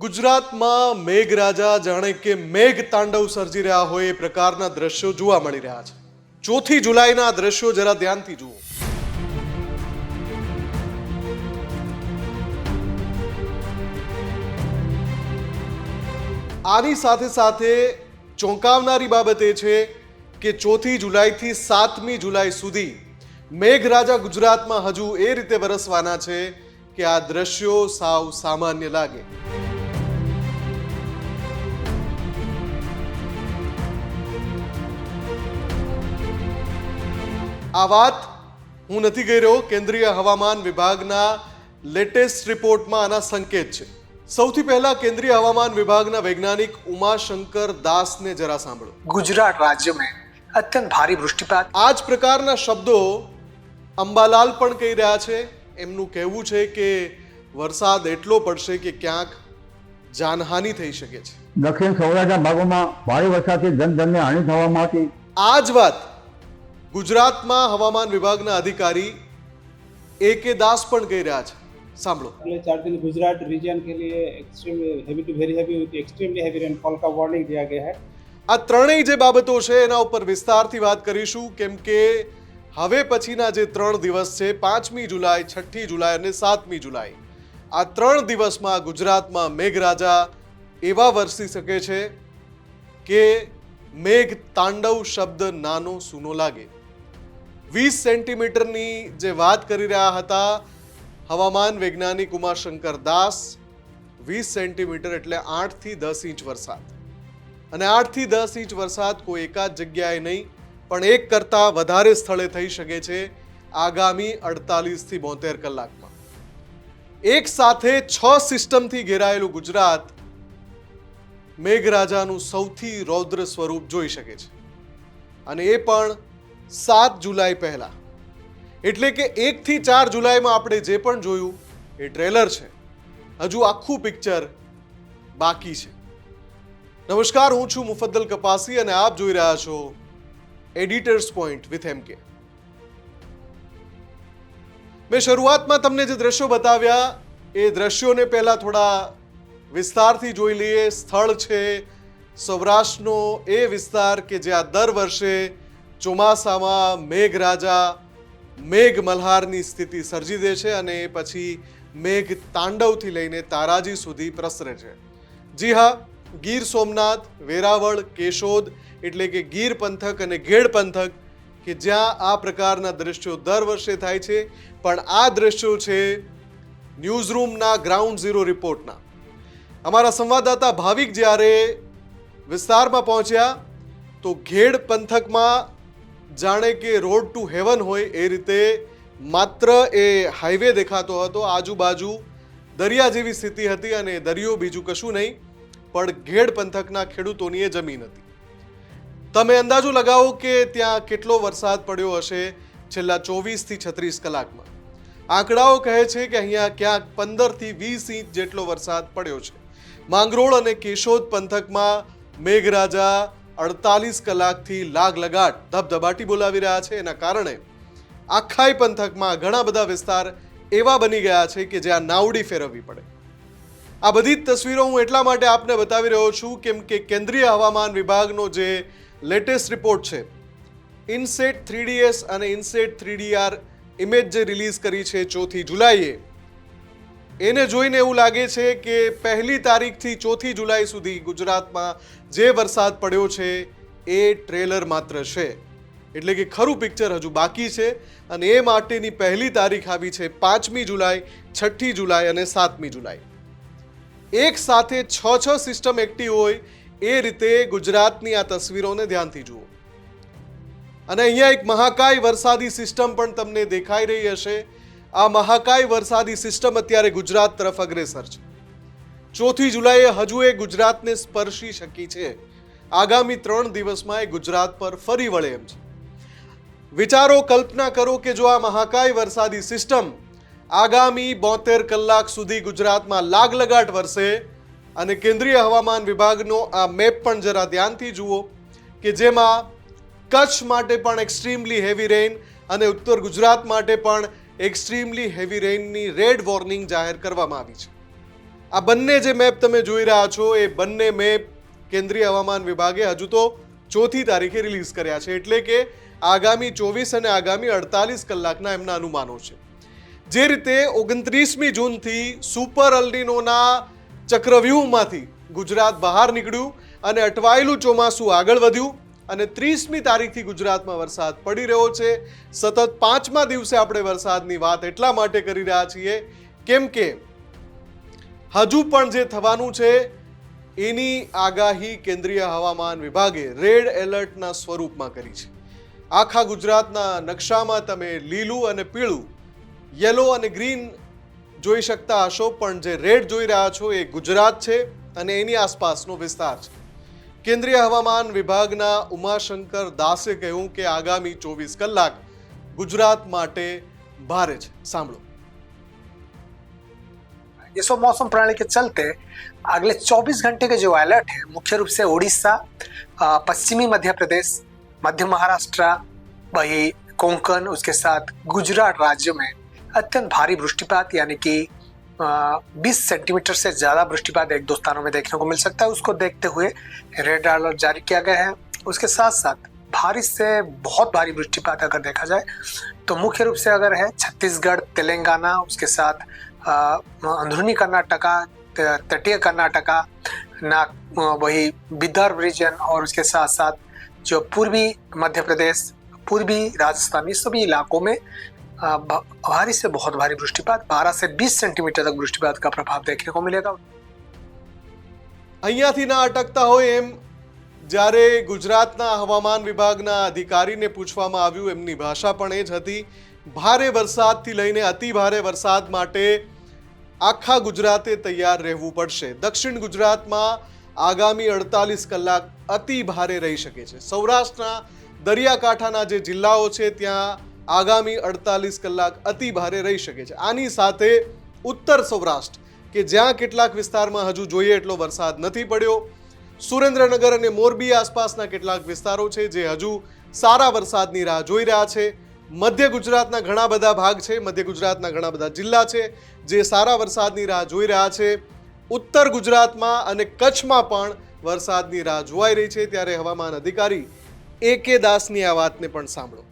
ગુજરાતમાં મેઘરાજા જાણે કે મેઘ તાંડવ સર્જી રહ્યા હોય એ પ્રકારના દ્રશ્યો જોવા મળી રહ્યા છે. 4 જુલાઈના દ્રશ્યો જરા ધ્યાનથી જુઓ. આની સાથે સાથે ચોંકાવનારી બાબત એ છે કે 4 જુલાઈથી 7મી જુલાઈ સુધી મેઘરાજા ગુજરાતમાં હજુ એ રીતે વરસવાના છે કે આ દ્રશ્યો સાવ સામાન્ય લાગે. આ વાત હું નથી કહી રહ્યો, કેન્દ્રીય હવામાન વિભાગના લેટેસ્ટ રિપોર્ટમાં આના સંકેત છે. સૌથી પહેલા કેન્દ્રીય હવાमान विभागના વૈજ્ઞાનિક ઉમાશંકર દાસને જરા સાંભળો. गुजरात राज्य में अत्यंत भारी वृष्टिपात. આ જ પ્રકારના શબ્દો અંબાલાલ પણ કહી રહ્યા છે. એમનું કહેવું છે કે વરસાદ એટલો પડશે કે ક્યાંક જાનહાનિ થઈ શકે છે. દક્ષિણ સૌરાષ્ટ્રના ભાગોમાં ભારે વરસાદથી જનધનને હાનિ થવામાં હતી. આ જ વાત ગુજરાતમાં હવામાન વિભાગના અધિકારી A.K. દાસ પણ કહી રહ્યા છે. સાંભળો. अगले 4 दिन गुजरात रीजन के लिए extremely heavy to very heavy with extremely heavy rainfall का वार्निंग दिया गया है. આ ત્રણેય જે બાબતો છે એના ઉપર વિસ્તારથી વાત કરીશું, કેમ કે હવે પછીના જે 3 દિવસ છે, 5મી જુલાઈ, 6ઠી જુલાઈ અને 7મી જુલાઈ, આ 3 દિવસમાં ગુજરાતમાં મેઘરાજા એવા વરસી શકે છે કે મેઘ તાંડવ શબ્દ નાનો સૂનો લાગે. 20 સેન્ટીમીટરની જે વાત કરી રહ્યા હતા હવામાન વૈજ્ઞાનિક ઉમાશંકર દાસ, 20 સેન્ટીમીટર એટલે 8 થી 10 ઇંચ વરસાદ. અને 8 થી 10 ઇંચ વરસાદ કોઈ એકાદ જગ્યાએ નહીં પણ એક કરતાં વધારે સ્થળે થઈ શકે છે આગામી 48 થી 72 કલાકમાં. એક સાથે 6 સિસ્ટમથી ઘેરાયેલું ગુજરાત મેઘરાજાનું સૌથી રૌદ્ર સ્વરૂપ જોઈ શકે છે, અને એ પણ 7 જુલાઈ પહેલા. એટલે કે 1 થી 4 જુલાઈમાં આપણે જે પણ જોયું એ ટ્રેલર છે, હજુ આખું પિક્ચર બાકી છે. નમસ્કાર, હું છું મુફદ્દલ કપાસી અને આપ જોઈ રહ્યા છો એડિટર્સ પોઈન્ટ વિથ MK. મેં શરૂઆતમાં તમને જે દ્રશ્યો બતાવ્યા એ દ્રશ્યોને પહેલા થોડા વિસ્તારથી જોઈ લઈએ. સ્થળ છે સૌરાષ્ટ્રનો એ વિસ્તાર કે જ્યાં દર વર્ષે ચોમાસામાં મેઘરાજા મેઘ મલ્હારની સ્થિતિ સર્જી દે છે અને એ પછી મેઘ તાંડવથી લઈને તારાજી સુધી પ્રસરે છે. જી હા, ગીર સોમનાથ, વેરાવળ, કેશોદ એટલે કે ગીર પંથક અને ઘેડ પંથક કે જ્યાં આ પ્રકારના દ્રશ્યો દર વર્ષે થાય છે. પણ આ દ્રશ્યો છે ન્યૂઝરૂમના ગ્રાઉન્ડ ઝીરો રિપોર્ટના. અમારા સંવાદદાતા ભાવિક જ્યારે વિસ્તારમાં પહોંચ્યા તો ઘેડ પંથકમાં જાણે કે રોડ ટુ હેવન હોય એ રીતે માત્ર એ હાઈવે દેખાતો હતો. આજુબાજુ દરિયા જેવી સ્થિતિ હતી અને દરિયો બીજું કશું નહીં પણ ઘેડ પંથકના ખેડૂતોની એ જમીન હતી. તમે અંદાજો લગાવો કે ત્યાં કેટલો વરસાદ પડ્યો હશે છેલ્લા 24 થી 36 કલાકમાં. આંકડાઓ કહે છે કે અહીંયા ક્યાંક 15 થી 20 ઇંચ જેટલો વરસાદ પડ્યો છે. માંગરોળ અને કેશોદ પંથકમાં મેઘરાજા 48 કલાકથી લાગ લગાટ ધબધબાટી બોલાવી રહ્યા છે. એના કારણે આખાઈ પંથકમાં ઘણા બધા વિસ્તાર એવા બની ગયા છે કે જ્યાં નાવડી ફેરવવી પડે. આ બધી જ તસવીરો હું એટલા માટે આપને બતાવી રહ્યો છું કેમ કે કેન્દ્રીય હવામાન વિભાગનો જે લેટેસ્ટ રિપોર્ટ છે, ઇનસેટ 3DS અને ઇનસેટ 3DR ઇમેજ જે રિલીઝ કરી છે 4 જુલાઈએ, એને જોઈને એવું લાગે છે કે 1 તારીખથી 4 જુલાઈ સુધી ગુજરાતમાં જે વરસાદ પડ્યો છે એ ટ્રેલર માત્ર છે. એટલે કે ખરું પિક્ચર હજુ બાકી છે અને એ માટેની 1 તારીખ આવી છે 5મી જુલાઈ, 6ઠી જુલાઈ અને 7મી જુલાઈ. એક સાથે 6 સિસ્ટમ એક્ટિવ હોય એ રીતે ગુજરાતની આ તસવીરોને ધ્યાનથી જુઓ. અને અહીંયા એક મહાકાય વરસાદી સિસ્ટમ પણ તમને દેખાઈ રહી હશે. આ મહાકાય વરસાદી સિસ્ટમ અત્યારે ગુજરાત તરફ અગ્રેસર છે. 4 જુલાઈએ હજુ એ ગુજરાતને સ્પર્શી શકી છે. આગામી 3 દિવસમાં એ ગુજરાત પર ફરી વળે એમ છે. વિચારો, કલ્પના કરો કે જો આ મહાકાય વરસાદી સિસ્ટમ આગામી 72 કલાક સુધી ગુજરાતમાં લાગ લગાટ વરસે અને કેન્દ્રીય હવામાન વિભાગનો આ મેપ પણ જરા ધ્યાનથી જુઓ કે જેમાં કચ્છ માટે પણ એક્સ્ટ્રીમલી હેવી રેઇન અને ઉત્તર ગુજરાત માટે પણ એક્સ્ટ્રીમલી હેવી રેઇનની રેડ વોર્નિંગ જાહેર કરવામાં આવી છે. આ બંને જે મેપ તમે જોઈ રહ્યા છો એ બંને મેપ કેન્દ્રીય હવામાન વિભાગે હજુ તો 4મી તારીખે રિલીઝ કર્યા છે, એટલે કે આગામી 24 અને આગામી 48 કલાકના એમના અનુમાનો છે. જે રીતે 29મી જૂનથી સુપર અલ્નિનોના ચક્રવ્યૂહમાંથી ગુજરાત બહાર નીકળ્યું અને અટવાયેલું ચોમાસું આગળ વધ્યું અને 30મી તારીખથી ગુજરાતમાં વરસાદ પડી રહ્યો છે. સતત 5મા દિવસે આપણે વરસાદની વાત એટલા માટે કરી રહ્યા છીએ કેમ કે હજુ પણ જે થવાનું છે એની આગાહી કેન્દ્રીય હવામાન વિભાગે રેડ એલર્ટના સ્વરૂપમાં કરી છે. આખા ગુજરાતના નકશામાં તમે લીલું અને પીળું, યલો અને ગ્રીન જોઈ શકતા હશો, પણ જે રેડ જોઈ રહ્યા છો એ ગુજરાત છે અને એની આસપાસનો વિસ્તાર છે. કેન્દ્રીય હવામાન વિભાગના ઉમાશંકર દાસે કહ્યું કે આગામી 24 કલાક ગુજરાત માટે ભારે છે. સાંભળો. ये सब मौसम प्रणाली के चलते अगले 24 घंटे के जो अलर्ट है मुख्य रूप से उड़ीसा, पश्चिमी मध्य प्रदेश, मध्य महाराष्ट्र, वही कोंकण, उसके साथ गुजरात राज्य में अत्यंत भारी वृष्टिपात यानी कि 20 सेंटीमीटर से ज़्यादा वृष्टिपात एक दो स्थानों में देखने को मिल सकता है. उसको देखते हुए रेड अलर्ट जारी किया गया है. उसके साथ साथ भारी से बहुत भारी वृष्टिपात अगर देखा जाए तो मुख्य रूप से अगर है छत्तीसगढ़, तेलंगाना, उसके साथ अंदरूनी कर्नाटका, तटीय कर्नाटका, वही विदर्भ रीजन और उसके साथ साथ जो पूर्वी मध्य प्रदेश, पूर्वी राजस्थान, इस सभी इलाकों में भारी से बहुत भारी वृष्टिपात 12 से 20 सेंटीमीटर तक वृष्टिपात का प्रभाव देखने को मिलेगा. અહીંયાથી ના અટકતા હોય એમ જ્યારે ગુજરાતના હવામાન વિભાગના અધિકારીને પૂછવામાં આવ્યું, એમની ભાષા પણ એ જ હતી. ભારે વરસાદથી લઈને અતિ ભારે વરસાદ માટે આખા ગુજરાતે તૈયાર રહેવું પડશે. દક્ષિણ ગુજરાતમાં આગામી 48 કલાક અતિ ભારે રહી શકે છે. સૌરાષ્ટ્રના દરિયાકાંઠાના જે જિલ્લાઓ છે ત્યાં આગામી 48 કલાક અતિ ભારે રહી શકે છે. આની સાથે ઉત્તર સૌરાષ્ટ્ર કે જ્યાં કેટલાક વિસ્તારમાં હજુ જોઈએ એટલો વરસાદ નથી પડ્યો, સુરેન્દ્રનગર અને મોરબી આસપાસના કેટલાક વિસ્તારો છે જે હજુ સારા વરસાદની રાહ જોઈ રહ્યા છે. મધ્ય ગુજરાતના ઘણા બધા ભાગ છે, મધ્ય ગુજરાતના ઘણા બધા જિલ્લા છે જે સારા વરસાદની રાહ જોઈ રહ્યા છે. ઉત્તર ગુજરાતમાં અને કચ્છમાં પણ વરસાદની રાહ જોવાઈ રહી છે. ત્યારે હવામાન અધિકારી AK દાસની આ વાતને પણ સાંભળો.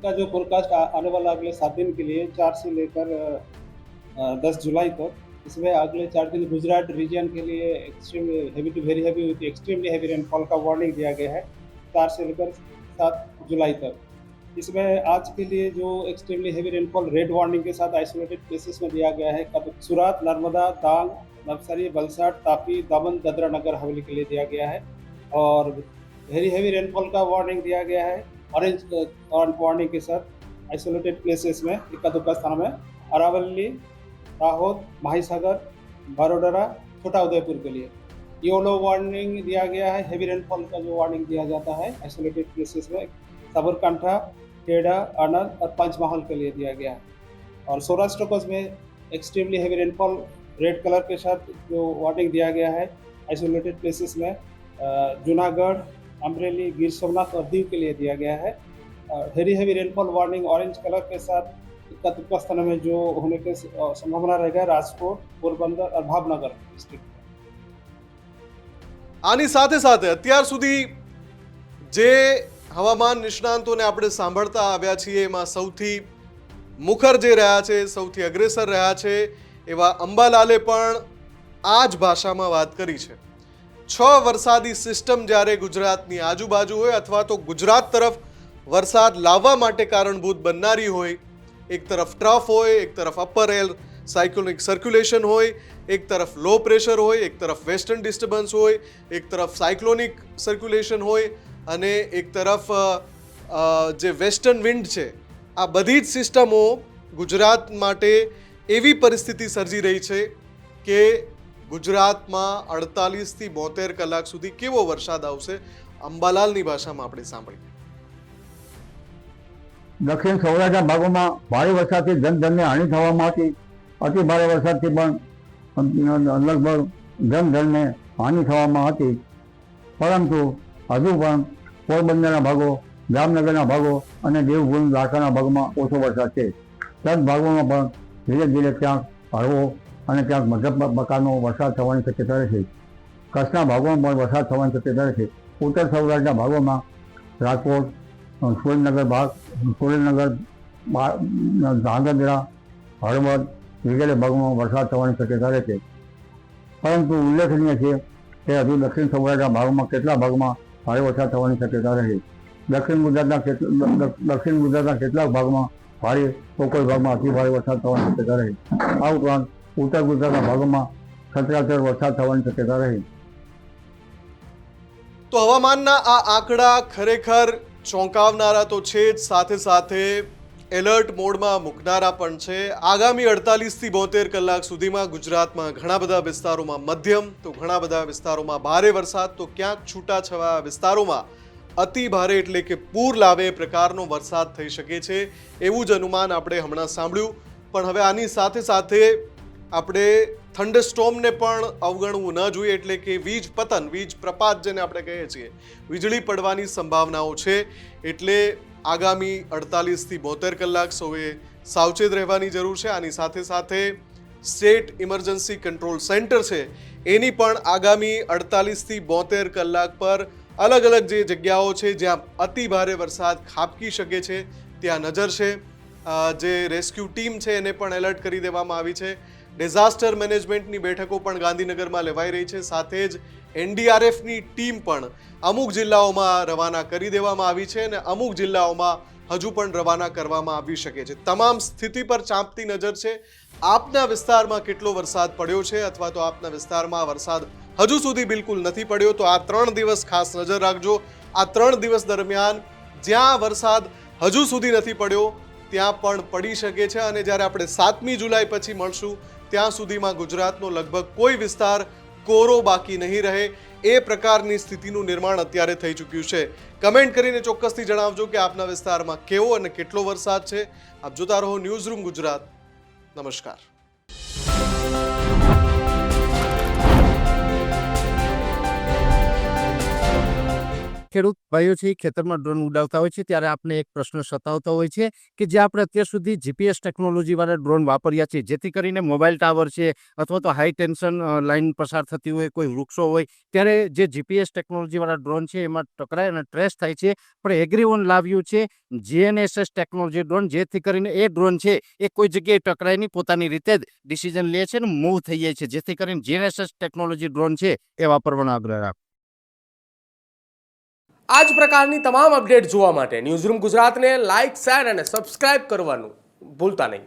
का जो फोरकास्ट आने वाला अगले 7 दिन के लिए 4 से लेकर 10 जुलाई तक, इसमें अगले 4 दिन गुजरात रीजन के लिए extreme heavy to very heavy with extremely heavy rainfall का वार्निंग दिया गया है 4 से लेकर 7 जुलाई तक. इसमें आज के लिए जो extremely heavy rainfall red warning के साथ आइसोलेटेड प्लेसेस में दिया गया है सूरत, नर्मदा, डांग, नवसारी, वलसाड, तापी, दमन, दादरा नगर हवेली के लिए दिया गया है. और वेरी हैवी रेनफॉल का वार्निंग दिया गया है ऑरेंज वार्निंग के साथ आइसोलेटेड प्लेसेस में इक्का दुक्का स्थान में अरावली, दाहोद, माहीसागर, बड़ोदरा, छोटा उदयपुर के लिए. येलो वार्निंग दिया गया है. हैवी रेनफॉल का जो वार्निंग दिया जाता है आइसोलेटेड प्लेसेस में साबरकांठा, खेड़ा, आनंद और पंचमहल के लिए दिया गया है. और सौराष्ट्र कोस्ट में extremely heavy rainfall red colour के साथ जो वार्निंग दिया गया है आइसोलेटेड प्लेसेस में जूनागढ़, अमरेली, गिर सोमनाथ और दीव के लिए दिया गया है. Very heavy rainfall warning orange colour के साथ इक्का दुक्का स्थान में जो होने की संभावना रहेगा राजकोट, पोरबंदर और भावनगर डिस्ट्रिक्ट. આની સાથે સાથે અત્યાર સુધી જે હવામાન નિષ્ણાંતોને આપણે સાંભળતા આવ્યા છીએ એમાં સૌથી મુખર જે રહ્યા છે, સૌથી અગ્રેસર રહ્યા છે એવા અંબાલાલે પણ આ જ ભાષામાં વાત કરી છે. 6 વરસાદી સિસ્ટમ જ્યારે ગુજરાતની આજુબાજુ હોય અથવા તો ગુજરાત તરફ વરસાદ લાવવા માટે કારણભૂત બનનારી હોય, એક તરફ ટ્રફ હોય, એક તરફ અપર એર સાયક્લોનિક સર્ક્યુલેશન હોય, એક તરફ લો પ્રેશર હોય, એક તરફ વેસ્ટર્ન ડિસ્ટર્બન્સ હોય, એક તરફ સાયક્લોનિક સર્ક્યુલેશન હોય અને એક તરફ જે વેસ્ટર્ન વિન્ડ છે, આ બધી જ સિસ્ટમો ગુજરાત માટે એવી પરિસ્થિતિ સર્જી રહી છે કે ગુજરાતમાં 48 થી 72 કલાક સુધી કેવો વરસાદ આવશે. અંબાલાલની ભાષામાં આપણે સાંભળીએ. દક્ષિણ સૌરાષ્ટ્રના ભાગોમાં ભારે વરસાદથી જનધનને હાનિ થવામાં હતી. અતિ ભારે વરસાદથી પણ લગભગ જનધનને હાનિ થવામાં હતી. પરંતુ હજુ પણ પોરબંદરના ભાગો, જામનગરના ભાગો અને દેવભૂમિ દ્વારકાના ભાગમાં ઓછો વરસાદ છે. કચ્છ ભાગોમાં પણ ધીરે ધીરે ક્યાંક હળવો અને ક્યાંક મધ્યમ પ્રકારનો વરસાદ થવાની શક્યતા રહેશે. કચ્છના ભાગોમાં પણ વરસાદ થવાની શક્યતા રહેશે. ઉત્તર સૌરાષ્ટ્રના ભાગોમાં રાજકોટ, સુરેન્દ્રનગર, ધાંગધ્રા, હળવદ વગેરે ભાગોમાં વરસાદ થવાની શક્યતા રહેશે. પરંતુ ઉલ્લેખનીય છે કે હજુ દક્ષિણ સૌરાષ્ટ્રના ભાગોમાં કેટલા ભાગમાં ભારે વરસાદ થવાની શક્યતા રહે. દક્ષિણ ગુજરાતના કેટલાક ભાગમાં ભારે તો કોઈ ભાગમાં અતિ ભારે વરસાદ થવાની શક્યતા રહે. આ ઉપરાંત ઉત્તર ગુજરાતના ભાગોમાં છત્રાછર વરસાદ થવાની શક્યતા રહે. તો હવામાનના આ આંકડા ખરેખર ચોંકાવનારા તો છે જ, સાથે સાથે એલર્ટ મોડમાં મૂકનારા પણ છે. આગામી 48 થી 72 કલાક સુધીમાં ગુજરાતમાં ઘણા બધા વિસ્તારોમાં મધ્યમ, તો ઘણા બધા વિસ્તારોમાં ભારે વરસાદ, તો ક્યાંક છૂટાછવાયા વિસ્તારોમાં અતિ ભારે એટલે કે પૂર લાવે એ પ્રકારનો વરસાદ થઈ શકે છે, એવું જ અનુમાન આપણે હમણાં સાંભળ્યું. પણ હવે આની સાથે સાથે આપણે થંડરસ્ટોર્મને પણ અવગણવું ન જોઈએ, એટલે કે વીજ પતન, વીજ પ્રપાત જેને આપણે કહીએ છીએ, વીજળી પડવાની સંભાવનાઓ છે. એટલે આગામી 48 થી 72 કલાક સૌએ સાવચેત રહેવાની જરૂર છે. આની સાથે સાથે સ્ટેટ ઇમરજન્સી કંટ્રોલ સેન્ટર છે એની પણ આગામી 48 થી 72 કલાક પર અલગ અલગ જે જગ્યાઓ છે જ્યાં અતિ ભારે વરસાદ ખાબકી શકે છે ત્યાં નજર છે. જે રેસ્ક્યુ ટીમ છે એને પણ એલર્ટ કરી દેવામાં આવી છે. ડિઝાસ્ટર મેનેજમેન્ટની બેઠકો પણ ગાંધીનગરમાં લેવાઈ રહી છે. સાથે જ એનડીઆરએફની ટીમ પણ અમુક જિલ્લાઓમાં રવાના કરી દેવામાં આવી છે અને અમુક જિલ્લાઓમાં હજુ પણ રવાના કરવામાં આવી શકે છે. તમામ સ્થિતિ પર ચાંપતી નજર છે. આપના વિસ્તારમાં કેટલો વરસાદ પડ્યો છે અથવા તો આપના વિસ્તારમાં વરસાદ હજુ સુધી બિલકુલ નથી પડ્યો, તો આ 3 દિવસ ખાસ નજર રાખજો. આ 3 દિવસ દરમિયાન જ્યાં વરસાદ હજુ સુધી નથી પડ્યો ત્યાં પણ પડી શકે છે. અને જ્યારે આપણે 7મી જુલાઈ પછી મળશું ત્યાં સુધીમાં ગુજરાતનો લગભગ કોઈ વિસ્તાર કોરો બાકી નહીં રહે, એ પ્રકારની સ્થિતિનું નિર્માણ અત્યારે થઈ ચૂક્યું છે. કમેન્ટ કરીને ચોક્કસથી જણાવજો કે આપના વિસ્તારમાં કેવો અને કેટલો વરસાદ છે. આપ જોતા રહો ન્યૂઝરૂમ ગુજરાત. નમસ્કાર. ખેડૂત ભાઈઓ છે ખેતરમાં ડ્રોન ઉડાવતા હોય છે ત્યારે આપણે એક પ્રશ્ન સતાવતો હોય છે કે જે આપણે અત્યાર સુધી જીપીએસ ટેકનોલોજીવાળા ડ્રોન વાપર્યા છે, જેથી કરીને મોબાઈલ ટાવર છે અથવા તો હાઈ ટેન્શન લાઇન પસાર થતી હોય, કોઈ વૃક્ષો હોય, ત્યારે જે જીપીએસ ટેકનોલોજીવાળા ડ્રોન છે એમાં ટકરાય અને ટ્રેસ થાય છે. પણ એગ્રીઓન લાવ્યું છે જીએનએસએસ ટેકનોલોજી ડ્રોન, જેથી કરીને એ ડ્રોન છે એ કોઈ જગ્યાએ ટકરાય નહીં, પોતાની રીતે જ ડિસિઝન લે છે અને મૂવ થઈ જાય છે. જેથી કરીને જીએનએસએસ ટેકનોલોજી ડ્રોન છે એ વાપરવાનો આગ્રહ રાખો. આ જ પ્રકારની તમામ અપડેટ જોવા માટે ન્યૂઝરૂમ ગુજરાતને લાઇક, શેર અને સબસ્ક્રાઇબ કરવાનું ભૂલતા નહીં.